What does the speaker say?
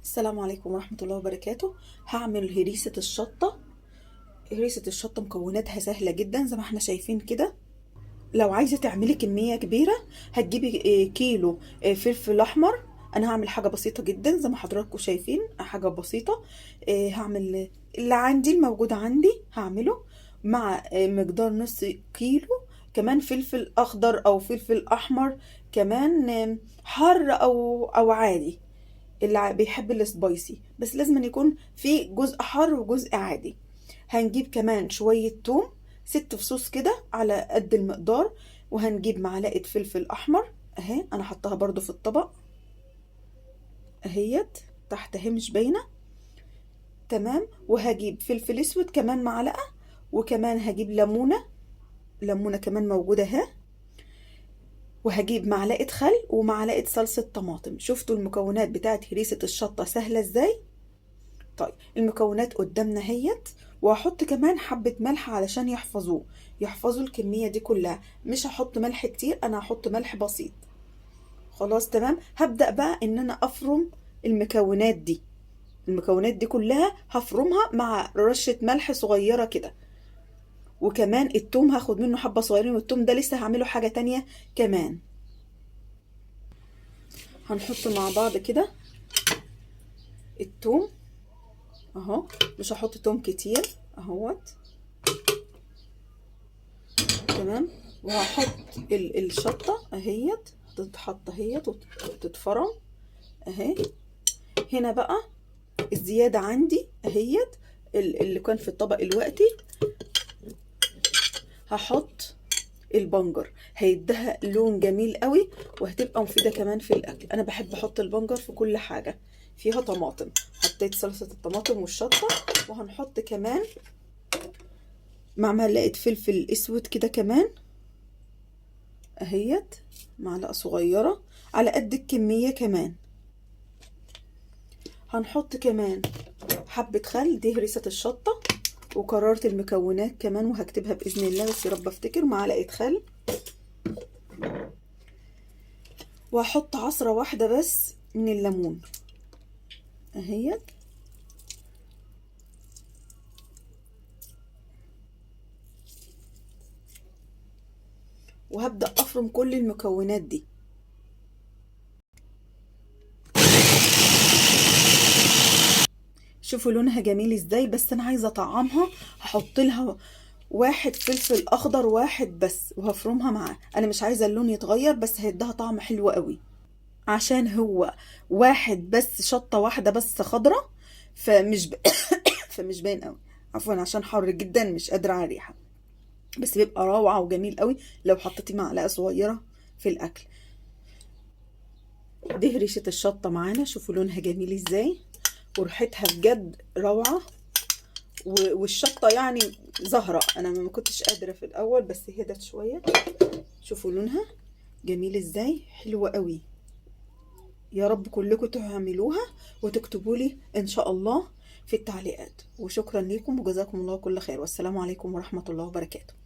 السلام عليكم ورحمة الله وبركاته. هعمل هريسة الشطة. هريسة الشطة مكوناتها سهلة جدا زي ما احنا شايفين كده. لو عايزة تعملي كمية كبيرة هتجيبي كيلو فلفل أحمر. أنا هعمل حاجة بسيطة جدا زي ما حضراتكم شايفين، حاجة بسيطة. هعمل اللي عندي الموجود عندي هعمله مع مقدار نص كيلو كمان فلفل أخضر أو فلفل أحمر كمان، حار أو عادي. اللي بيحب السبايسي بس لازم أن يكون في جزء حار وجزء عادي. هنجيب كمان شوية توم، 6 فصوص كده على قد المقدار، وهنجيب معلقة فلفل أحمر اهي أنا حطها برضو في الطبق اهيت تحت اهي مش باينة تمام. وهجيب فلفل اسود كمان معلقة، وكمان هجيب ليمونة كمان موجودة اهي، وهجيب معلقة خل ومعلقة صلصة طماطم. شفتوا المكونات بتاعت هريسة الشطة سهلة ازاي؟ طيب المكونات قدامنا اهيت، وهحط كمان حبة ملح علشان يحفظوا الكمية دي كلها. مش هحط ملح كتير، انا هحط ملح بسيط. خلاص تمام. هبدأ بقى ان انا افرم المكونات دي كلها هفرمها مع رشة ملح صغيرة كده. وكمان التوم هاخد منه حبة صغيرين، والتوم ده لسه هعمله حاجة تانية كمان. هنحط مع بعض كده التوم اهو، مش هحط توم كتير اهوت تمام. وهحط الشطة اهيت تتحط اهيت وتتفرم اهي. هنا بقى الزيادة عندي اهيت اللي كان في الطبق الوقتي، هحط البنجر هيديها لون جميل قوي وهتبقى مفيدة كمان في الاكل. انا بحب احط البنجر في كل حاجة فيها طماطم. حطيت صلصة الطماطم والشطة، وهنحط كمان مع معلقة فلفل اسود كده كمان اهيت، معلقة صغيرة على قد الكمية. كمان هنحط كمان حبة خل، دي هريسة الشطة. وكررت المكونات كمان وهكتبها بإذن الله بس يا رب افتكر. معلقة خل، وهحط عصرة واحدة بس من الليمون اهيت. وهبدأ أفرم كل المكونات دي. شوفوا لونها جميل ازاي، بس انا عايزة اطعمها. هحط لها واحد فلفل اخضر واحد بس وهفرمها معاه. انا مش عايزة اللون يتغير بس هيديها طعم حلو قوي، عشان هو واحد بس شطة واحدة بس خضرة فمش فمش باين قوي. عفوا عشان حر جدا مش قادرة على الريحة، بس بيبقى روعة وجميل قوي لو حطيتي معلقة صغيرة في الاكل. دي هريشة الشطة معانا، شوفوا لونها جميل ازاي وريحتها بجد روعة. والشطة يعني زهرة، انا ما كنتش قادرة في الاول بس هدت شوية. شوفوا لونها جميل ازاي، حلوة قوي. يا رب كلكم تعملوها وتكتبوا لي ان شاء الله في التعليقات. وشكرا لكم وجزاكم الله كل خير، والسلام عليكم ورحمة الله وبركاته.